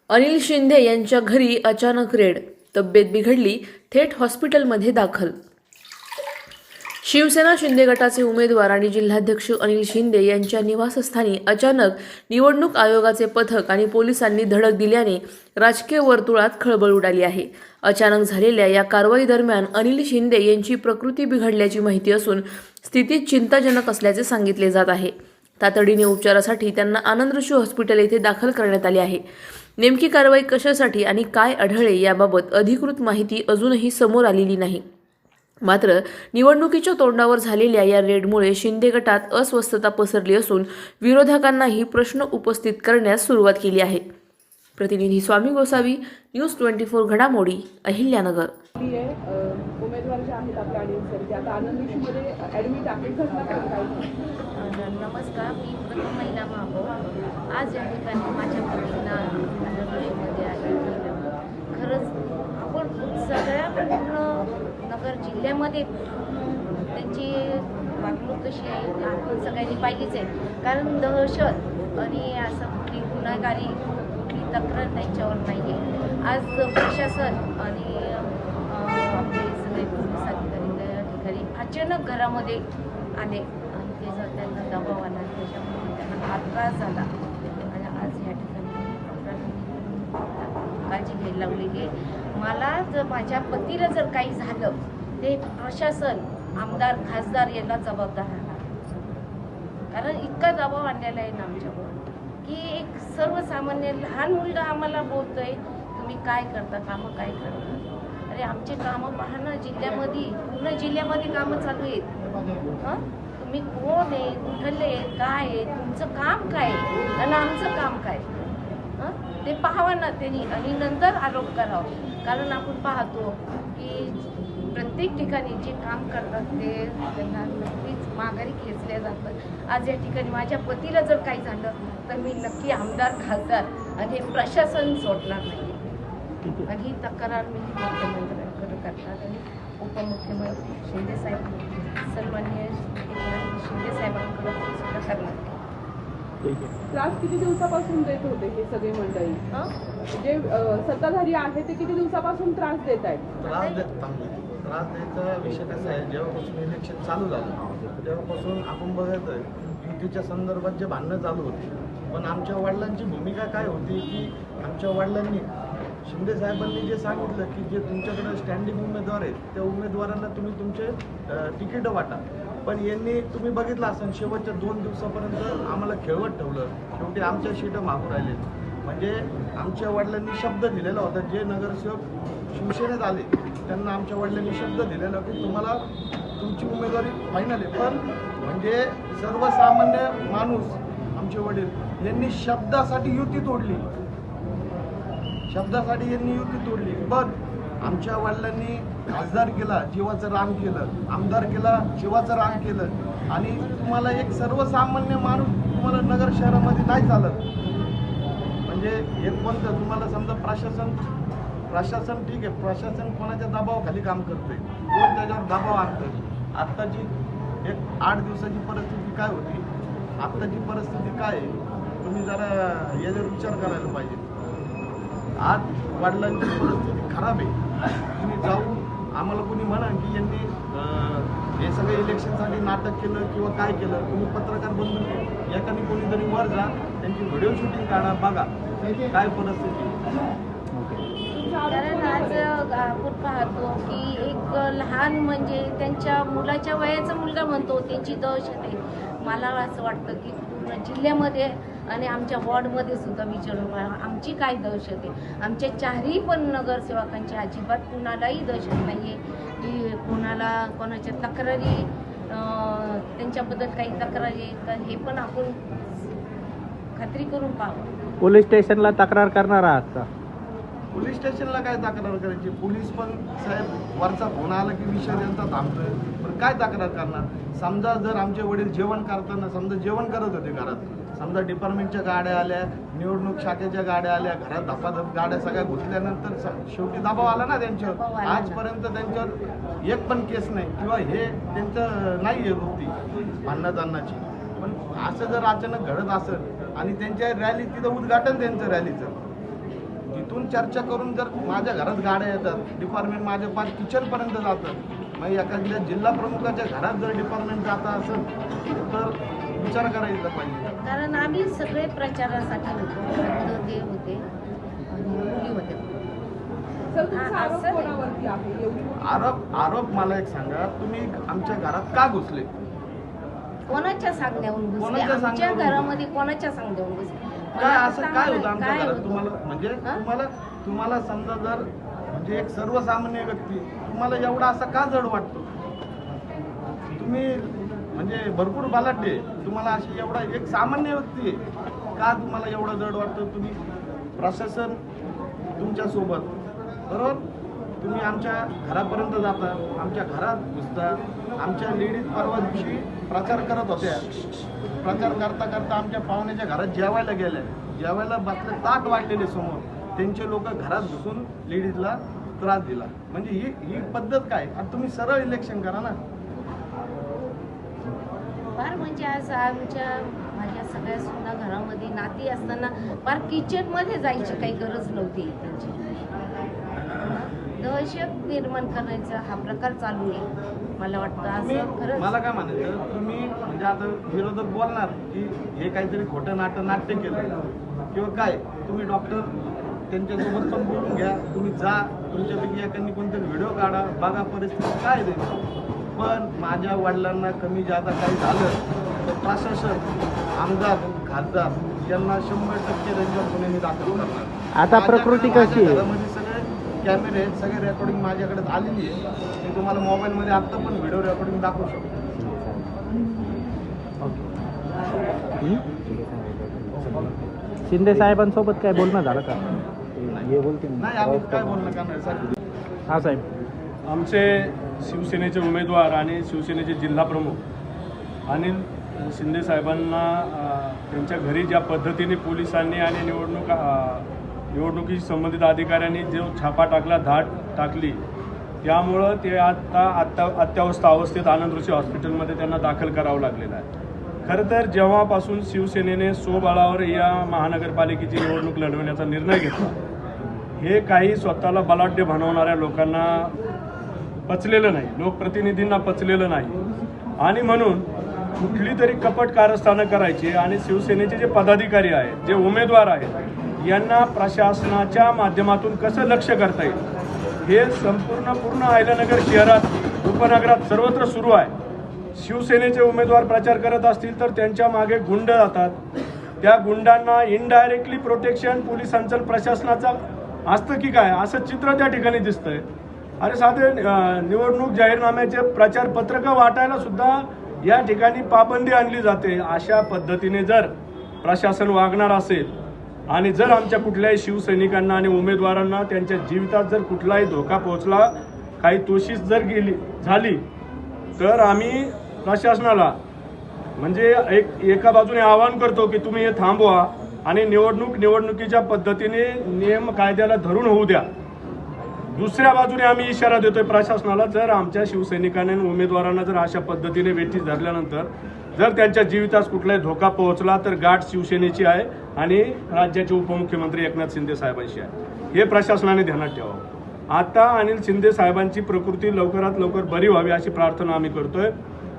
अनिल शिंदे यांच्या घरी अचानक रेड, तब्येत बिघडली, थेट हॉस्पिटलमध्ये दाखल. शिवसेना शिंदे गटाचे उमेदवार आणि जिल्हाध्यक्ष अनिल शिंदे यांच्या निवासस्थानी अचानक निवडणूक आयोगाचे पथक आणि पोलिसांनी धडक दिल्याने राजकीय वर्तुळात खळबळ उडाली आहे. अचानक झालेल्या या कारवाई दरम्यान अनिल शिंदे यांची प्रकृती बिघडल्याची माहिती असून स्थिती चिंताजनक असल्याचे सांगितले जात आहे. तातडीने उपचारासाठी त्यांना आनंदऋषी हॉस्पिटल येथे दाखल करण्यात आले आहे. नेमकी कारवाई कशासाठी आणि काय आढळले याबाबत अधिकृत माहिती अजूनही समोर आलेली नाही. मात्र निवडणुकीच्या तोंडावर झालेल्या या रेडमुळे शिंदे गटात अस्वस्थता पसरली असून विरोधकांनाही प्रश्न उपस्थित करण्यास सुरुवात केली आहे. प्रतिनिधी स्वामी गोसावी, न्यूज 24 घडामोडी, अहिल्यानगर. उमेदवार जे आहेत आपल्या ते आता आनंदीमध्ये ॲडमिट आहे. घटना काय? नमस्कार, मी प्रथम महिला महापौर आज या ठिकाणी माझ्या पतीला आनंदीमध्ये ॲडमिट केलं. खरंच आपण सगळ्या पूर्ण नगर जिल्ह्यामध्ये त्यांची वागणूक कशी आहे आपण सगळ्यांनी पाहिलीच आहे. कारण दहशत आणि असं कुठली गुन्हेगारी कुठली तक्रार त्यांच्यावर नाही आहे. आज प्रशासन आणि आपले सगळे पोलीस अधिकारी त्या ठिकाणी अचानक घरामध्ये आले आणि ते जर त्यांना दबाव आला त्याच्यामुळे त्यांना हा त्रास झाला आणि आज ह्या ठिकाणी काळजी घ्यायला लावलेली आहे. मला जर माझ्या पतीला जर काही झालं ते प्रशासन, आमदार, खासदार याला जबाबदार राहणार. कारण इतका दबाव आणलेला आहे ना आमच्यावर की एक सर्वसामान्य लहान मुलगा आम्हाला बोलतोय तुम्ही काय करता, कामं काय करता. अरे आमचे कामं पहा ना, जिल्ह्यामध्ये पूर्ण जिल्ह्यामध्ये कामं चालू आहेत. तुम्ही कोण आहे, कुठले काय आहे, तुमचं काम काय आणि आमचं काम काय ते पाहावं ना त्यांनी आणि नंतर आरोप करावा. कारण आपण पाहतो की प्रत्येक ठिकाणी जे काम करतात ते त्यांना नक्कीच माघारी खेचल्या जातं. आज या ठिकाणी माझ्या पतीला जर काही झालं तर मी नक्की आमदार, खासदार आणि हे प्रशासन सोडणार नाही. आणि ही तक्रार मी मुख्यमंत्र्यांकडे करणार आणि उपमुख्यमंत्री शिंदेसाहेब, सन्माननीय शिंदेसाहेबांकडे सुद्धा करणार. त्रास किती दिवसापासून देत होते हे सगळे मंडळी? जे सत्ताधारी आहे ते किती दिवसापासून त्रास देत आहेत? त्रास द्यायचा विषय कसा आहे, जेव्हापासून इलेक्शन चालू झालं तेव्हापासून आपण बघतोय युतीच्या संदर्भात जे भांडणं चालू होते. पण आमच्या वडिलांची भूमिका काय होती की आमच्या वडिलांनी शिंदे साहेबांनी जे सांगितलं की जे तुमच्याकडे स्टँडिंग उमेदवार आहेत त्या उमेदवारांना तुम्ही तुमचे तिकीटं वाटा. पण यांनी तुम्ही बघितलं असेल शेवटच्या 2 दिवसापर्यंत आम्हाला खेळवत ठेवलं. शेवटी आमच्या सीटं मागून राहिले. म्हणजे आमच्या वडिलांनी शब्द दिलेला होता, जे नगरसेवक शिवसेनेत आले त्यांना आमच्या वडिलांनी शब्द दिलेला की तुम्हाला तुमची उमेदवारी फायनल आहे. पण म्हणजे सर्वसामान्य माणूस आमचे वडील यांनी शब्दासाठी युती तोडली. पण आमच्या वडिलांनी खासदार केला, जीवाचं रान केलं, आमदार केला, जीवाचं रान केलं. आणि तुम्हाला एक सर्वसामान्य माणूस तुम्हाला नगर शहरामध्ये नाही चालत. म्हणजे एक कोणतं तुम्हाला समजा प्रशासन ठीक आहे, प्रशासन कोणाच्या दबावाखाली काम करतंय, कोण त्याच्यावर दबाव आणतं. आत्ताची एक 8 दिवसाची परिस्थिती काय होती, आत्ताची परिस्थिती काय आहे तुम्ही जरा याच्यावर विचार करायला पाहिजे. आज वडिलांची परिस्थिती खराब आहे. तुम्ही जाऊन आम्हाला कोणी म्हणा की यांनी हे सगळे इलेक्शनसाठी नाटक केलं किंवा काय केलं, तुम्ही पत्रकार बंधू एकाने कोणीतरी वर जा, त्यांची व्हिडिओ शूटिंग काढा, बघा काय परिस्थिती. कारण आज आपण पाहतो की एक लहान म्हणजे त्यांच्या मुलाच्या वयाचा मुलगा म्हणतो त्यांची दहशत आहे. मला असं वाटतं की पूर्ण जिल्ह्यामध्ये आणि आमच्या वॉर्डमध्ये सुद्धा विचारून आमची काय दहशत आहे. आमच्या 4ही पण नगरसेवकांची अजिबात कुणालाही दहशत नाही आहे की कोणाच्या तक्रारी त्यांच्याबद्दल काही तक्रारी तर हे पण आपण खात्री करून पाहावं. पोलीस स्टेशनला तक्रार करणार आहात का? पोलीस स्टेशनला काय तक्रार करायची? पोलीस पण साहेब वरचा फोन आला की विषय त्यांचा थांबतोय. पण काय तक्रार करणार? समजा जर आमचे वडील जेवण करताना समजा जेवण करत होते घरात, समजा डिपार्टमेंटच्या गाड्या आल्या, निवडणूक शाखेच्या गाड्या आल्या, घरात धपाधप गाड्या सगळ्या घुसल्यानंतर शेवटी दबाव आला ना त्यांच्यावर. आजपर्यंत त्यांच्यावर एक पण केस नाही किंवा हे त्यांचं नाही आहे वृत्ती भांडणाची. पण असं जर अचानक घडत असेल आणि त्यांच्या रॅली तिथं उद्घाटन त्यांचं रॅलीचं तिथून चर्चा करून जर माझ्या घरात गाड्या येतात, डिपार्टमेंट माझ्या पार किचनपर्यंत जातं, मग एखाद्या जिल्हा प्रमुखाच्या घरात जर डिपार्टमेंट जात असेल तर विचार करायला पाहिजे. कारण आम्ही सगळे प्रचारासाठी होतो, ते होते आणि मुली होत्या. सर तुमचा आरोप असं नाही. कोणावरती आहे एवढी मोठी- आरोप मला एक सांगा, तुम्ही आमच्या घरात का घुसले? कोणाच्या सांगण्याहून घुसले? कोणाच्या आमच्या सांगण्याहून? घरामध्ये कोणाच्या सांगण्याहून घुसले? काय मला असं सांगा काय ना, होतं आमच्या काय घरात? होतं? तुम्हाला म्हणजे हा? तुम्हाला समजा जर म्हणजे एक सर्वसामान्य व्यक्ती तुम्हाला एवढा असा का जड वाटतो? तुम्ही म्हणजे भरपूर बलाढ्य, तुम्हाला अशी एवढा एक सामान्य व्यक्ती आहे का तुम्हाला एवढं जड वाटतं? तुम्ही प्रशासन तुमच्या सोबत बरोबर, तुम्ही आमच्या घरापर्यंत जाता, आमच्या घरात घुसता. आमच्या लेडीज परवा दिवशी प्रचार करत होत्या, प्रचार करता करता आमच्या पाहुण्याच्या घरात जेवायला गेल्या, जेवायला बसले, ताट वाढलेले समोर, त्यांचे लोक घरात घुसून लेडीजला त्रास दिला. म्हणजे ही पद्धत काय? आता तुम्ही सरळ इलेक्शन करा ना. फार म्हणजे आज माझ्या सगळ्या सुना घरामध्ये नाती असताना फार किचनमध्ये जायची काही गरज नव्हती. त्यांची दहशत निर्माण करण्याचा हा प्रकार चालू आहे. मला वाटतं तुम्ही असं खरंच मला काय म्हणायचं, तुम्ही म्हणजे आता विरोधक बोलणार की हे काहीतरी खोटं नाट्य केलं किंवा काय, तुम्ही डॉक्टर त्यांच्यासोबत पण बोलून घ्या, तुम्ही जा, तुमच्यापैकी एखादी कोणतरी व्हिडिओ काढा, बघा परिस्थिती काय ते. पण माझ्या वडिलांना कमी जादा काही झालं तर प्रशासन, आमदार, खासदार यांना 100% त्यांच्या गुन्ह्यांनी दाखल करणार. आता प्रकृती कशी आहे? घरामध्ये सगळे कॅमेरे आहेत, सगळे रेकॉर्डिंग माझ्याकडे आलेली आहे. मी तुम्हाला मोबाईलमध्ये आत्ता पण व्हिडिओ रेकॉर्डिंग दाखवू शकतो. शिंदे साहेबांसोबत काय बोलणं झालं का? हे बोलते नाही, आम्ही काय बोलणं करणार साहेब? हा साहेब, आमचे शिवसेनेचे उमेदवार आणि शिवसेनेचे जिल्हा प्रमुख अनिल शिंदे साहेबांना त्यांच्या घरी ज्या पद्धतीने पोलिसांनी आणि निवडणुकीशी संबंधित अधिकाऱ्यांनी जो छापा टाकला, धाड टाकली, त्यामुळं ते अत्यावस्था अवस्थेत आनंद ऋषी हॉस्पिटलमध्ये त्यांना दाखल करावं लागलेलं आहे. खरं तर जेव्हापासून शिवसेनेने स्वबळावर या महानगरपालिकेची निवडणूक लढवण्याचा निर्णय घेतला, हे काही स्वतःला बलाढ्य बनवणाऱ्या लोकांना पचलेलं नाही, लोकप्रतिनिधींना पचलेलं नाही. आणि म्हणून कुठली तरी कपट कारस्थानं करायची आणि शिवसेनेचे जे पदाधिकारी आहेत, जे उमेदवार आहेत, यांना प्रशासनाच्या माध्यमातून कसं लक्ष करता येईल हे पूर्ण अहिल्यानगर शहरात, उपनगरात सर्वत्र सुरू आहे. शिवसेनेचे उमेदवार प्रचार करत असतील तर त्यांच्या मागे गुंड जातात, त्या गुंडांना इनडायरेक्टली प्रोटेक्शन पोलिसांचं, प्रशासनाचं असतं की काय, असं चित्र त्या ठिकाणी दिसतंय. अरे साधे निवडणूक जाहीरनाम्याचे प्रचार पत्रकं वाटायला सुद्धा या ठिकाणी पाबंदी आणली जाते. अशा पद्धतीने जर प्रशासन वागणार असेल आणि जर आमच्या कुठल्याही शिवसैनिकांना आणि उमेदवारांना त्यांच्या जीवितात जर कुठलाही धोका पोहोचला, काही तोशीच जर झाली तर आम्ही प्रशासनाला म्हणजे एका बाजूने आवाहन करतो की तुम्ही हे थांबवा आणि निवडणुकीच्या पद्धतीने नियम कायद्याला धरून होऊ द्या. दुसऱ्या बाजूने आम्ही इशारा देतोय प्रशासनाला, जर आमच्या शिवसैनिकांना आणि उमेदवारांना जर अशा पद्धतीने वेठीस धरल्यानंतर जर त्यांच्या जीवितास कुठलाही धोका पोहोचला तर गाठ शिवसेनेची आहे आणि राज्याचे उपमुख्यमंत्री एकनाथ शिंदे साहेबांशी आहे. हे प्रशासनाने ध्यानात ठेवावं. आता अनिल शिंदे साहेबांची प्रकृती लवकरात लवकर बरी व्हावी अशी प्रार्थना आम्ही करतोय.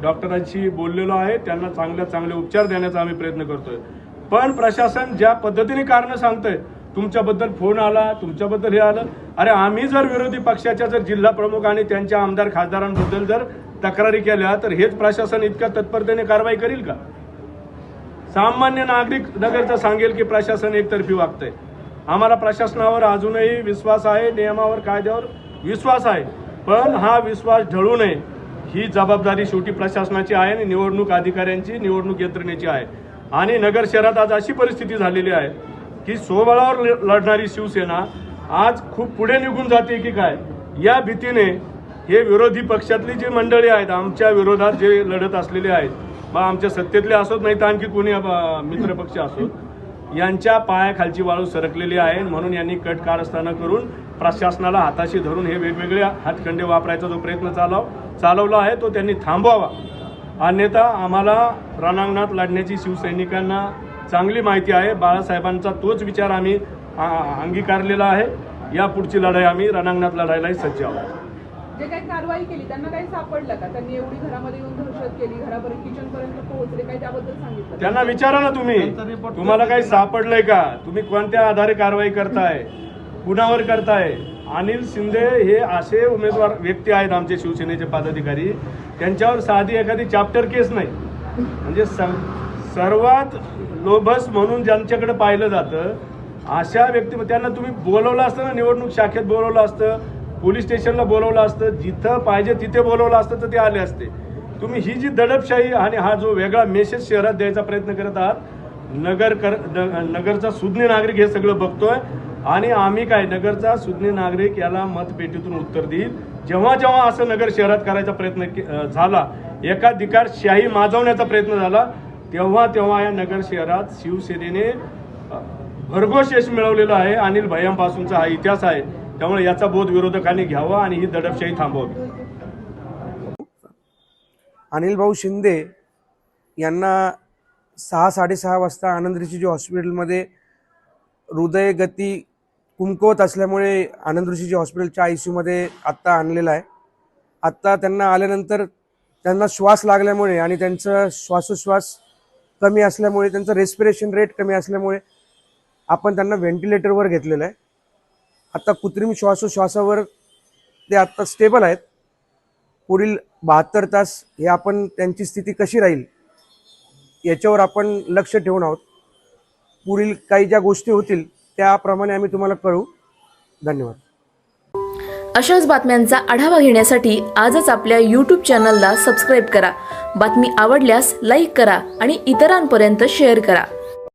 डॉक्टरांशी बोललेलो आहे, त्यांना चांगले उपचार देण्याचा आम्ही प्रयत्न करतोय. पण प्रशासन ज्या पद्धतीने कारणं सांगतंय, तुमच्याबद्दल फोन आला, तुमच्याबद्दल हे आलं, अरे आम्ही जर विरोधी पक्षाच्या जर जिल्हा प्रमुख आणि त्यांच्या आमदार खासदारांबद्दल जर तक्रारी केल्या तर हेच प्रशासन इतक्या तत्परतेने कारवाई करील का? सामान्य नागरिक नगरचं सांगेल की प्रशासन एकतर्फी वागतंय. आम्हाला प्रशासनावर अजूनही विश्वास आहे, नियमावर, कायद्यावर विश्वास आहे, पण हा विश्वास ढळू नये ही जबाबदारी शेवटी प्रशासनाची आहे आणि निवडणूक अधिकाऱ्यांची, निवडणूक यंत्रणेची आहे. आणि नगर शहरात आज अशी परिस्थिती झालेली आहे की स्वबळावर लढणारी शिवसेना आज खूप पुढे निघून जाते की काय, या भीतीने हे विरोधी पक्षातली जी मंडळी आहेत, आमच्या विरोधात जे लढत असलेले आहेत, मग आमच्या सत्तेतले असोत नाही तर आणखी कोणी मित्रपक्ष असोत, यांच्या पायाखालची वाळू सरकलेली आहे. म्हणून यांनी कट कारस्थानं करून प्रशासनाला हाताशी धरून हे वेगवेगळे हातखंडे वापरायचा जो प्रयत्न चालवला आहे तो त्यांनी थांबवावा. अन्यथा आम्हाला रणांगणात लढण्याची शिवसैनिकांना चांगली माहिती आहे. बाळासाहेबांचा तोच विचार आम्ही अंगीकारलेला आहे. या पुढची लढाई आम्ही रणांगणात लढायलाही सज्ज आहोत. जे काही कारवाई केली त्यांना काही सापडलं का? त्यांनी एवढी घरामध्ये येऊन दहशत केली, घरापर्यंत किचन पर्यंत पोहोचले, काही त्याबद्दल सांगितलं? त्यांना विचारा ना तुम्ही, तुम्हाला काही सापडलंय का? तुम्ही कोणत्या आधारे कारवाई करताय, कुणावर करताय? अनिल शिंदे हे असे उमेदवार व्यक्ती आहेत आमचे शिवसेनेचे पदाधिकारी, त्यांच्यावर साधी एखादी चॅप्टर केस नाही. म्हणजे सर्वात लोभस म्हणून ज्यांच्याकडे पाहिलं जातं अशा व्यक्ती, त्यांना तुम्ही बोलवलं असतं ना, निवडणूक शाखेत बोलवलं असतं, पोलीस स्टेशनला बोलवलं असतं, जिथं पाहिजे तिथे बोलवलं असतं तर ते आले असते. तुम्ही ही जी दडपशाही आणि हा जो वेगळा मेसेज शहरात द्यायचा प्रयत्न करत आहात, नगरचा सुज्ञ नागरिक हे सगळं बघतोय आणि आम्ही काय, नगरचा सुज्ञ नागरिक याला मतपेटीतून उत्तर देईल. जेव्हा जेव्हा असं नगर शहरात करायचा प्रयत्न झाला, एकाधिकारशाही माजवण्याचा प्रयत्न झाला, तेव्हा तेव्हा या नगर शहरात शिवसेनेने भरघोस यश मिळवलेलं आहे. अनिल भैयांपासूनचा हा इतिहास आहे. त्यामुळे याचा बोध विरोधकांनी घ्यावा आणि ही दडपशाही थांबवावी. अनिल भाऊ शिंदे यांना 6-6:30 वाजता आनंद ऋषी हॉस्पिटलमध्ये हृदयगती कुमकुवत असल्यामुळे आनंद ऋषी हॉस्पिटलच्या ICUमध्ये आत्ता आणलेलं आहे. आत्ता त्यांना आल्यानंतर त्यांना श्वास लागल्यामुळे आणि त्यांचं श्वासोश्वास कमी असल्यामुळे, त्यांचं रेस्पिरेशन रेट कमी असल्यामुळे आपण त्यांना व्हेंटिलेटरवर घेतलेलं आहे. आत्ता कृत्रिम श्वासोश्वासावर ते आत्ता स्टेबल आहेत. पुढील 72 तास हे आपण त्यांची स्थिती कशी राहील याच्यावर आपण लक्ष ठेवून आहोत. पुढील काही ज्या गोष्टी होतील त्याप्रमाणे आम्ही तुम्हाला कळवू. धन्यवाद. अशाच बातम्यांचा आढावा घेण्यासाठी आजच आपल्या YouTube चॅनलला सबस्क्राईब करा. बातमी आवडल्यास लाईक करा आणि इतरांपर्यंत शेअर करा.